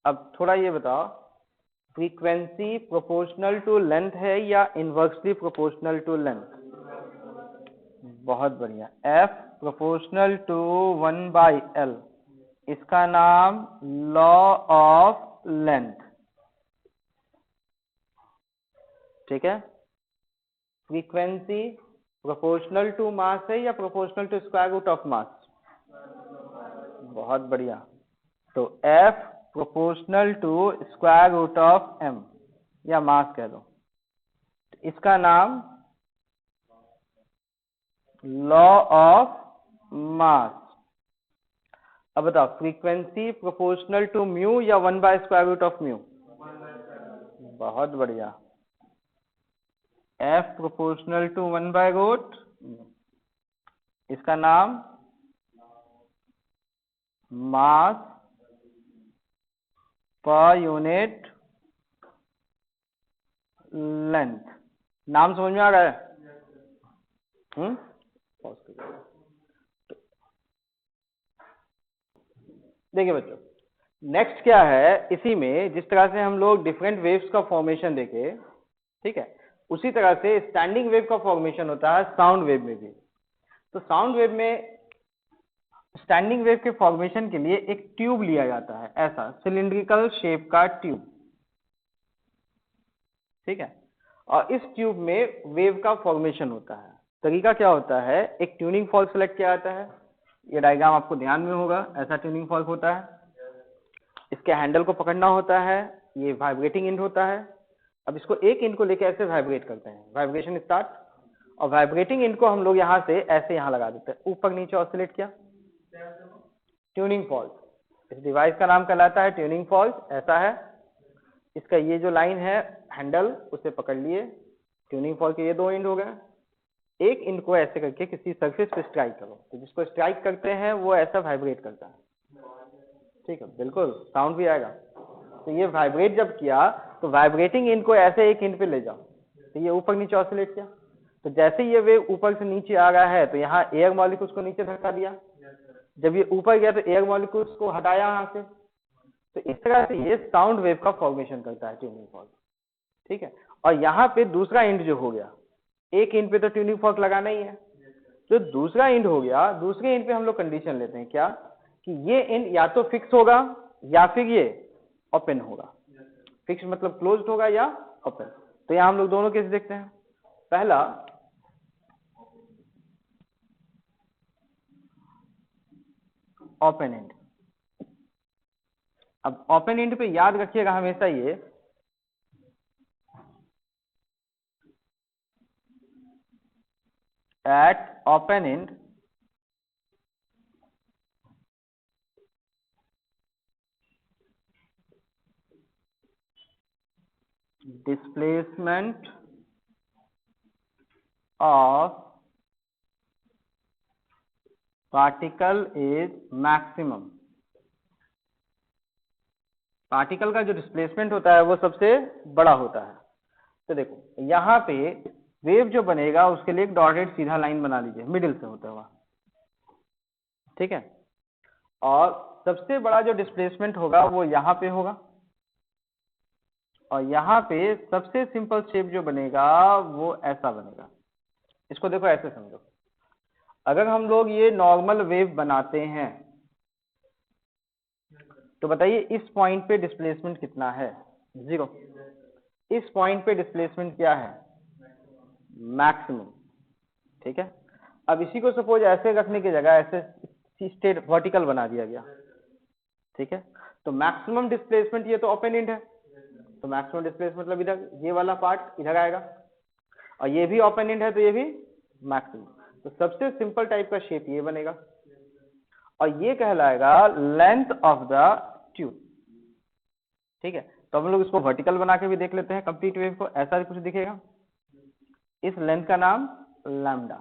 Speaker 1: अब थोड़ा ये बताओ, फ्रीक्वेंसी प्रोपोर्शनल टू लेंथ है या इनवर्सली प्रोपोर्शनल टू लेंथ? बहुत बढ़िया, F प्रोपोर्शनल टू 1/L, इसका नाम लॉ ऑफ लेंथ। ठीक है, फ्रीक्वेंसी प्रोपोर्शनल टू मास है या proportional to square root of mass? बहुत बढ़िया। तो F proportional to square root of m या मास कह दो। इसका नाम लॉ ऑफ मास। अब बताओ, फ्रीक्वेंसी प्रोपोर्शनल टू म्यू या 1/स्क्वायर रूट ऑफ म्यू? बहुत बढ़िया। F प्रोपोर्शनल टू 1/रूट, इसका नाम मास पर यूनिट लेंथ। नाम समझ में आ रहा है? देखिए बच्चों, नेक्स्ट क्या है, इसी में जिस तरह से हम लोग डिफरेंट वेव्स का फॉर्मेशन देखे, ठीक है, उसी तरह से स्टैंडिंग वेव का फॉर्मेशन होता है साउंड वेव में भी। तो साउंड वेव में स्टैंडिंग वेव के फॉर्मेशन के लिए एक ट्यूब लिया जाता है, ऐसा सिलिंड्रिकल शेप का ट्यूब, ठीक है, और इस ट्यूब में वेव का फॉर्मेशन होता है। तरीका क्या होता है, एक ट्यूनिंग फॉर्क सेलेक्ट किया जाता है, ये डायग्राम आपको ध्यान में होगा, ऐसा ट्यूनिंग फॉर्क होता है, इसके हैंडल को पकड़ना होता है, ये वाइब्रेटिंग इंड होता है। अब इसको एक इंड को लेकर ऐसे वाइब्रेट करते हैं, वाइब्रेशन स्टार्ट, और वाइब्रेटिंग इंड को हम लोग यहाँ से ऐसे यहाँ लगा देते हैं, ऊपर नीचे ऑसिलेट किया, ट्यूनिंग फॉर्क। इस डिवाइस का नाम कहलाता है ट्यूनिंग फॉर्क। ऐसा है, इसका ये जो लाइन है हैंडल, उसे पकड़ लिए, ट्यूनिंग फॉर्क के ये दो इंड हो गए, एक इंड को ऐसे करके किसी सरफेस पे स्ट्राइक करो, तो जिसको स्ट्राइक करते हैं वो ऐसा वाइब्रेट करता है, ठीक है, बिल्कुल साउंड भी आएगा। तो ये वाइब्रेट जब किया तो वाइब्रेटिंग इंड को ऐसे एक इंड पे ले जाओ, तो ये ऊपर नीचे ऑसिलेट किया, तो जैसे ये वेव ऊपर से नीचे आ रहा है तो यहाँ एयर मॉलिक्यूल्स को नीचे धक्का दिया, जब ये ऊपर गया तो एयर मॉलिक्यूल्स को हटाया यहाँ से, तो इस तरह से ये साउंड वेव का फॉर्मेशन करता है ट्यूनिंग फॉर्क, ठीक है। और यहाँ पे दूसरा इंड जो हो गया, एक इंड पे तो ट्यूनिंग फॉर्क लगाना ही है, जो दूसरा इंड हो गया, दूसरे इंड पे हम लोग कंडीशन लेते हैं क्या, कि ये इंड या तो फिक्स होगा या फिर ये ओपन होगा। फिक्स मतलब क्लोज्ड होगा या ओपन। तो यहाँ हम लोग दोनों केस देखते हैं। पहला, ओपन एंड। अब ओपन एंड पे याद रखिएगा हमेशा ये at open end displacement of particle is maximum। Particle का जो डिस्प्लेसमेंट होता है वो सबसे बड़ा होता है। तो देखो यहाँ पे वेव जो बनेगा उसके लिए एक डॉटेड सीधा लाइन बना लीजिए, मिडिल से होता हुआ, ठीक है, और सबसे बड़ा जो डिस्प्लेसमेंट होगा वो यहाँ पे होगा, और यहाँ पे सबसे सिंपल शेप जो बनेगा वो ऐसा बनेगा। इसको देखो ऐसे समझो, अगर हम लोग ये नॉर्मल वेव बनाते हैं तो बताइए इस पॉइंट पे डिस्प्लेसमेंट कितना है, 0। इस पॉइंट पे डिस्प्लेसमेंट क्या है, मैक्सिमम, ठीक है। अब इसी को सपोज ऐसे रखने की जगह ऐसे स्ट्रेट वर्टिकल बना दिया गया, ठीक है, तो मैक्सिमम डिस्प्लेसमेंट, ये तो ओपन एंड है, तो मैक्सिमम डिस्प्लेसमेंट मतलब इधर ये वाला पार्ट इधर आएगा, और ये भी ओपन एंड है तो ये भी मैक्सिमम। तो सबसे सिंपल टाइप का शेप ये बनेगा, और ये कहलाएगा लेंथ ऑफ द ट्यूब, ठीक है। तो हम लोग इसको वर्टिकल बना के भी देख लेते हैं कंप्लीट वेव को, ऐसा कुछ दिखेगा। इस लेंथ का नाम लैम्डा।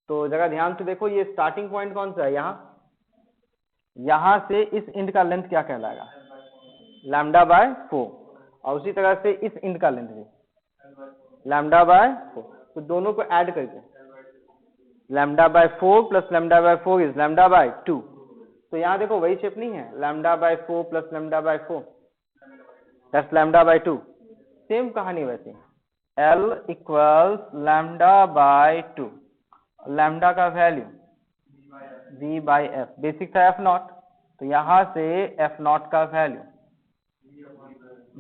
Speaker 1: तो जरा ध्यान से देखो, ये स्टार्टिंग पॉइंट कौन सा है, यहाँ से इस इंड का लेंथ क्या कहलाएगा, λ/4, और उसी तरह से इस इंड का लेंथ भी λ/4। तो दोनों को ऐड करके λ/4 प्लस λ/4 इज λ/2। तो यहाँ देखो वही शेप नहीं है, λ/4 प्लस λ/4 दैट्स λ/2। सेम कहानी वैसे, L इक्वल्स λ/2, लैम्डा का वैल्यू V/F, बेसिक था F0, तो यहाँ से F0 का वैल्यू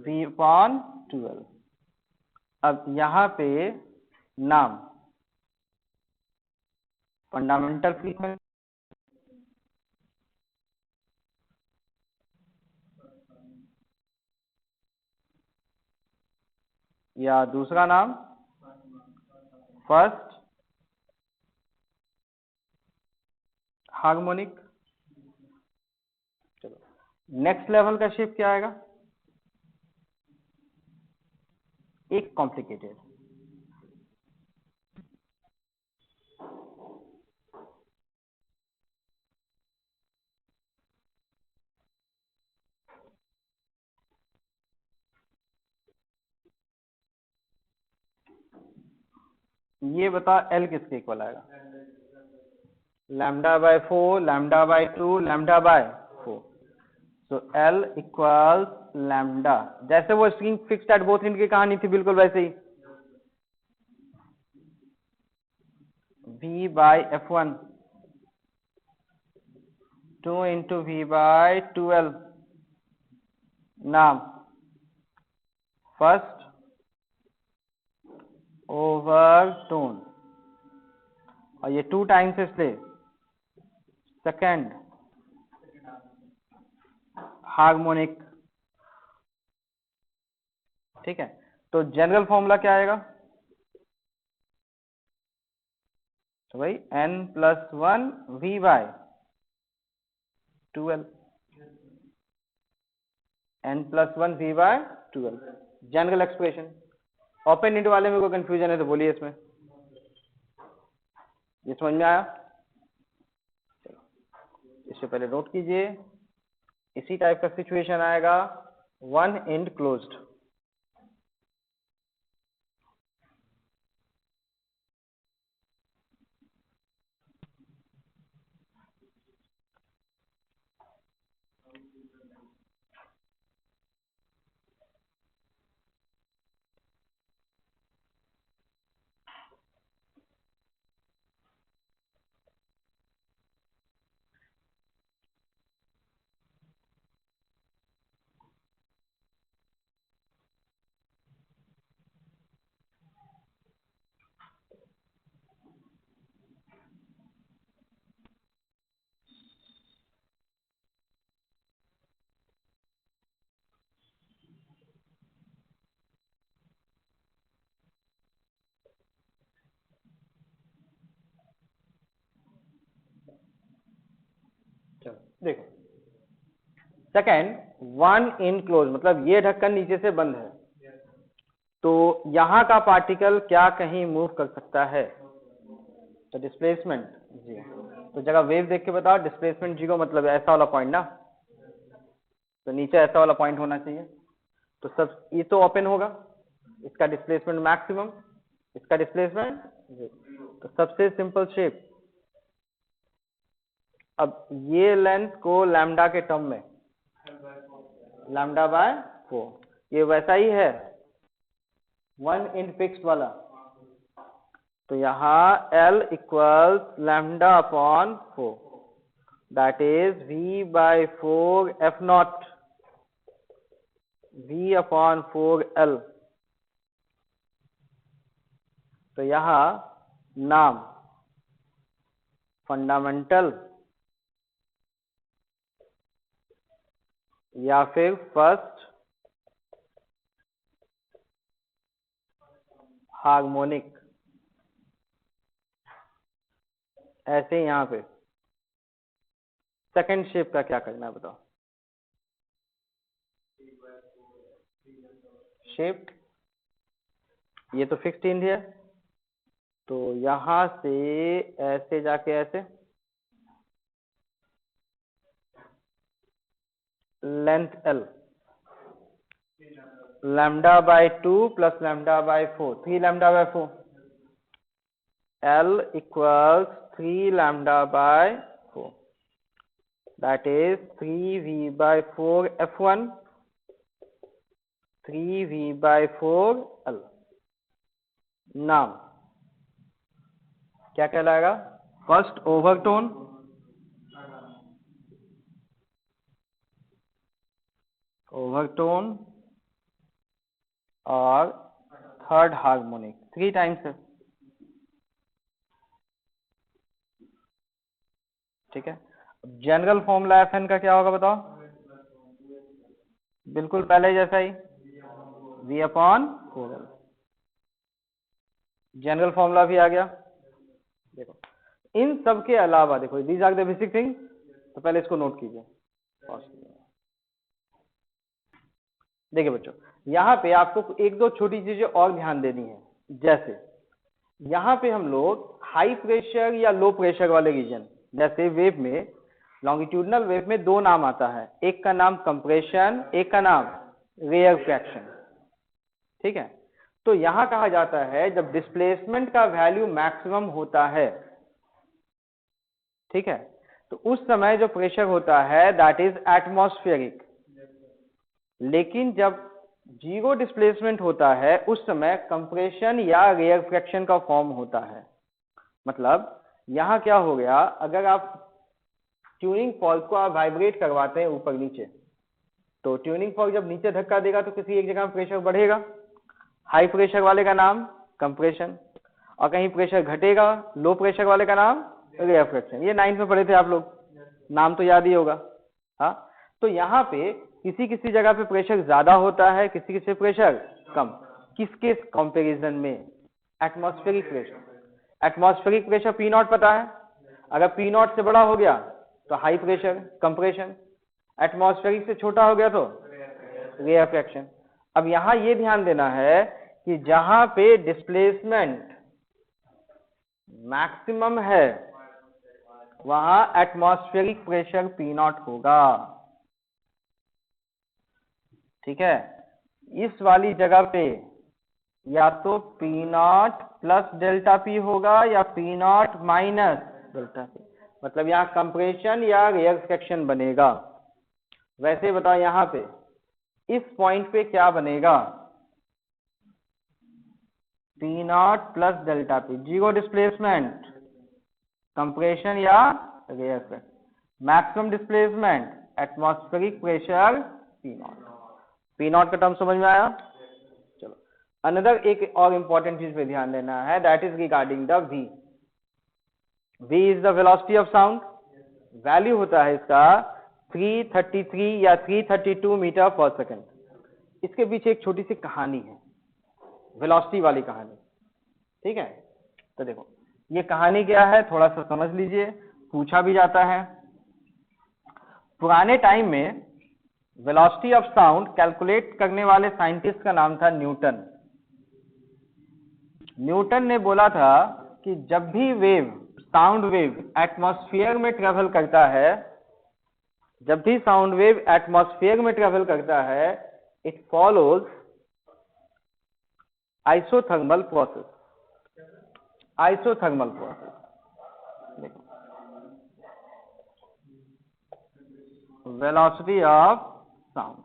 Speaker 1: V/12। अब यहाँ पे नाम फंडामेंटल फ्रीक्वेंसी या दूसरा नाम फर्स्ट हार्मोनिक। चलो नेक्स्ट लेवल का शेप क्या आएगा, एक कॉम्प्लिकेटेड। ये बता एल किसके इक्वल आएगा, lambda by 4, lambda by 2, lambda by 4। So L equals lambda, जैसे वो string fixed at both end की कहानी थी बिल्कुल वैसे ही, v bye f1 2 into V by 2l। नाम फर्स्ट ओवर टोन, और ये 2 टाइम्स इसलिए सेकेंड हार्मोनिक। ठीक है, तो जनरल फॉर्मूला क्या आएगा, तो भाई n+1 v by 2l, n+1 v by 2l general expression. Open end वाले में कोई कंफ्यूजन है तो बोलिए इसमें, ये समझ में आया। चलो इससे पहले नोट कीजिए, इसी टाइप का सिचुएशन आएगा वन एंड क्लोज्ड। चलो देखो, सेकेंड वन इन क्लोज मतलब ये ढक्कन नीचे से बंद है, तो यहां का पार्टिकल क्या कहीं मूव कर सकता है, तो डिस्प्लेसमेंट जी। तो जगह वेव देख के बताओ, डिस्प्लेसमेंट जी को मतलब ऐसा वाला पॉइंट ना, तो नीचे ऐसा वाला पॉइंट होना चाहिए। तो सब ये तो ओपन होगा, इसका डिस्प्लेसमेंट मैक्सिमम, इसका डिस्प्लेसमेंट, तो सबसे सिंपल शेप। अब ये लेंथ को लैम्डा के टर्म में लैम्डा बाय 4, ये वैसा ही है वन इन फिक्स्ड वाला, तो यहाँ L equals lambda upon 4, that is V by 4 F not V upon 4L। तो यहाँ नाम फंडामेंटल या फिर फर्स्ट हार्मोनिक, ऐसे यहां पे सेकंड शेप का क्या करना है बताओ। शेप ये तो फिक्स्ड इंड है, तो यहां से ऐसे जाके ऐसे length L lambda by 2 plus lambda by 4, 3 lambda by 4, L equals 3 lambda by 4, that is 3V by 4 F1, 3V by 4 L। नाम क्या कहलाएगा, फर्स्ट ओवरटोन, ओवरटोन और थर्ड हार्मोनिक, 3 टाइम्स है। ठीक है। जनरल फॉर्मूला Fn का क्या होगा बताओ? बिल्कुल पहले जैसा ही, V upon 4L। General formula भी आ गया। देखो इन सब के अलावा देखो these are the basic thing, तो पहले इसको नोट कीजिए। देखिए बच्चों, यहाँ पे आपको एक दो छोटी चीजें और ध्यान देनी है। जैसे यहाँ पे हम लोग हाई प्रेशर या लो प्रेशर वाले रीजन, जैसे वेव में, लॉन्गिट्यूडनल वेव में दो नाम आता है, एक का नाम कंप्रेशन, एक का नाम रेयरफैक्शन। ठीक है, तो यहां कहा जाता है जब डिस्प्लेसमेंट का वैल्यू मैक्सिमम होता है, ठीक है, तो उस समय जो प्रेशर होता है दैट इज एटमॉस्फेरिक। लेकिन जब जीरो डिस्प्लेसमेंट होता है उस समय कंप्रेशन या रेयरफैक्शन का फॉर्म होता है। मतलब यहां क्या हो गया, अगर आप ट्यूनिंग फॉर्क को आप वाइब्रेट करवाते हैं ऊपर नीचे, तो ट्यूनिंग फॉर्क जब नीचे धक्का देगा तो किसी एक जगह में प्रेशर बढ़ेगा, हाई प्रेशर वाले का नाम कंप्रेशन, और कहीं प्रेशर घटेगा, लो प्रेशर वाले का नाम रेयरफैक्शन। ये 9th में पढ़े थे आप लोग, नाम तो याद ही होगा। हाँ, तो यहाँ पे किसी किसी जगह पे प्रेशर ज्यादा होता है, किसी किसी प्रेशर कम। किसके कंपैरिजन में? Atmospheric pressure. Atmospheric pressure P not पता है, अगर पी नॉट से बड़ा हो गया तो हाई प्रेशर कंप्रेशन, एटमॉस्फेरिक से छोटा हो गया तो रेयरफैक्शन। अब यहां ये ध्यान देना है कि जहां पे डिस्प्लेसमेंट मैक्सिमम है वहां एटमॉस्फेरिक प्रेशर पी नॉट होगा। ठीक है, इस वाली जगह पे या तो P not plus delta P होगा या P not minus delta P, मतलब यहाँ कंप्रेशन या रेयरफैक्शन बनेगा। वैसे बताओ यहाँ पे इस पॉइंट पे क्या बनेगा? P not plus delta P, zero displacement, compression या rarefaction, maximum displacement, atmospheric pressure P not. P not का टर्म समझ में आया? चलो अनदर एक और इंपॉर्टेंट चीज पे ध्यान देना है, that is regarding the V। V is the velocity of sound, value होता है इसका 333 या 332 मीटर पर सेकेंड। इसके पीछे एक छोटी सी कहानी है, वेलोसिटी वाली कहानी। ठीक है, तो देखो ये कहानी क्या है थोड़ा सा समझ लीजिए, पूछा भी जाता है। पुराने टाइम में वेलोसिटी ऑफ साउंड कैलकुलेट करने वाले साइंटिस्ट का नाम था न्यूटन। न्यूटन ने बोला था कि जब भी वेव, साउंड वेव एटमॉस्फेयर में ट्रेवल करता है, जब भी साउंड वेव एटमॉस्फेयर में ट्रेवल करता है, it follows isothermal process. Isothermal process, velocity of sound.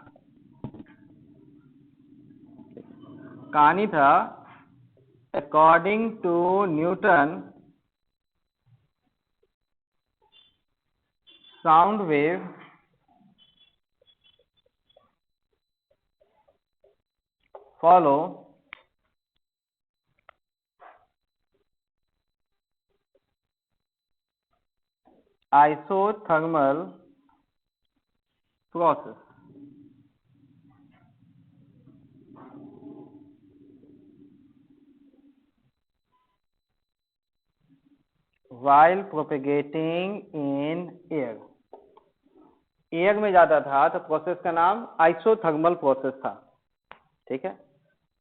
Speaker 1: कहानी था, according to Newton sound wave follow isothermal process। while propagating in air, air में जाता था तो प्रोसेस का नाम आइसोथर्मल प्रोसेस था। ठीक है,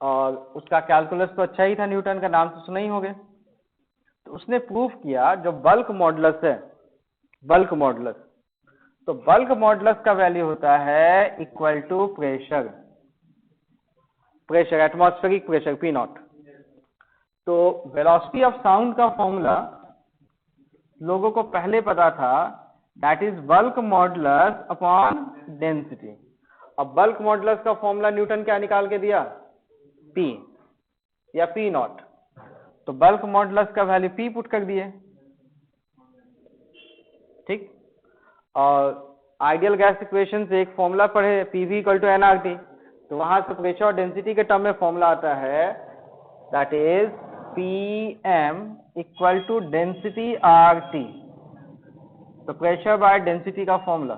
Speaker 1: और उसका कैलकुलस तो अच्छा ही था, न्यूटन का नाम तो सुना ही होंगे। तो उसने प्रूव किया जो बल्क मॉडुलस है, बल्क मॉडुलस, तो बल्क मॉडुलस का वैल्यू होता है equal to pressure, pressure atmospheric pressure P not. तो वेलोसिटी ऑफ साउंड का फॉर्मूला लोगों को पहले पता था, that is bulk modulus upon density. अब बल्क मॉडुलस का फॉर्मूला न्यूटन क्या निकाल के दिया? P या P नॉट। तो बल्क मॉडुलस का वैल्यू P पुट कर दिए। ठीक, और आइडियल गैस इक्वेशन से एक फॉर्मूला पढ़े, PV इक्वल टू nRT, तो वहां से प्रेशर और डेंसिटी के टर्म में फॉर्मूला आता है, that is PM equal to density RT। तो प्रेशर बाय डेंसिटी का फॉर्मूला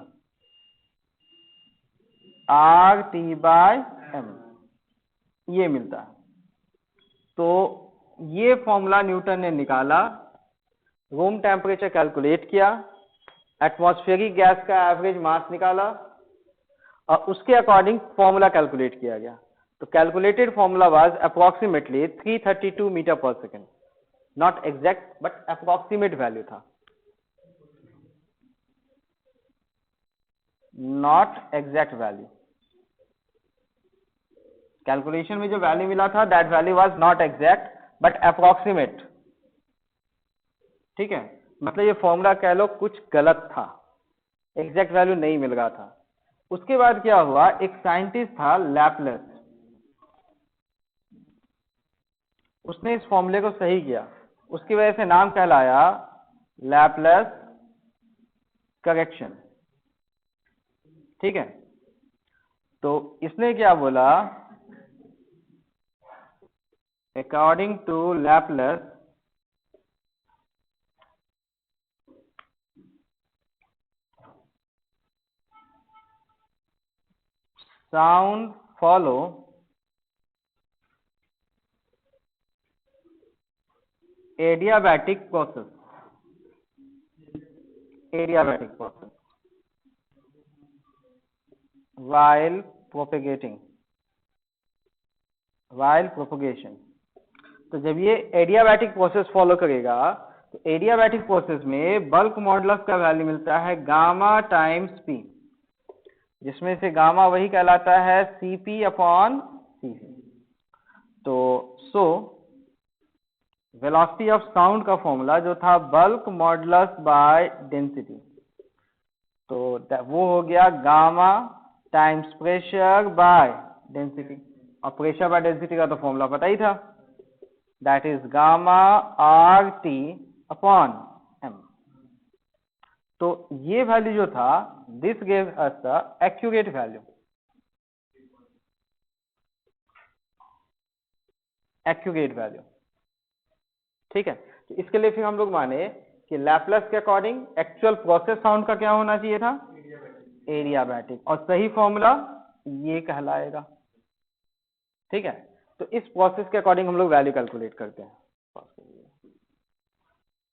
Speaker 1: RT/m ये मिलता है। तो ये फॉर्मूला न्यूटन ने निकाला, रूम टेम्परेचर कैलकुलेट किया, एटमॉस्फेरिक गैस का एवरेज मास निकाला और उसके अकॉर्डिंग फॉर्मूला कैलकुलेट किया गया। तो calculated formula was approximately 332 metre per second, not exact but approximate value था, नॉट एग्जैक्ट वैल्यू। कैलकुलेशन में जो वैल्यू मिला था that value was not exact but approximate. ठीक है, मतलब ये फॉर्मूला कह लो कुछ गलत था, एग्जैक्ट वैल्यू नहीं मिल रहा था। उसके बाद क्या हुआ, एक साइंटिस्ट था लैपलेस, उसने इस फॉर्मूले को सही किया, उसकी वजह से नाम कहलाया लैपलेस करेक्शन। ठीक है, तो इसने क्या बोला, according to Laplace sound follow adiabatic process, adiabatic process while propagation। तो जब ये एडियाबैटिक प्रोसेस फॉलो करेगा तो एडियाबैटिक प्रोसेस में बल्क मॉडुलस का वैल्यू मिलता है गामा टाइम्स पी, जिसमें से गामा वही कहलाता है CP/cc। तो वेलोसिटी ऑफ साउंड का फॉर्मूला जो था बल्क मॉडुलस बाय डेंसिटी, तो वो हो गया gamma times pressure by density, और प्रेशर बाय डेंसिटी का तो फॉर्मूला पता ही था, दैट इज गामा RT/m। तो ये वैल्यू जो था this give us the accurate value, accurate value. ठीक है, तो इसके लिए फिर हम लोग माने कि लैपलेस के अकॉर्डिंग एक्चुअल प्रोसेस साउंड का क्या होना चाहिए था, एडियाबैटिक, और सही फॉर्मूला ये कहलाएगा। ठीक है, तो इस प्रोसेस के अकॉर्डिंग हम लोग वैल्यू कैलकुलेट करते हैं।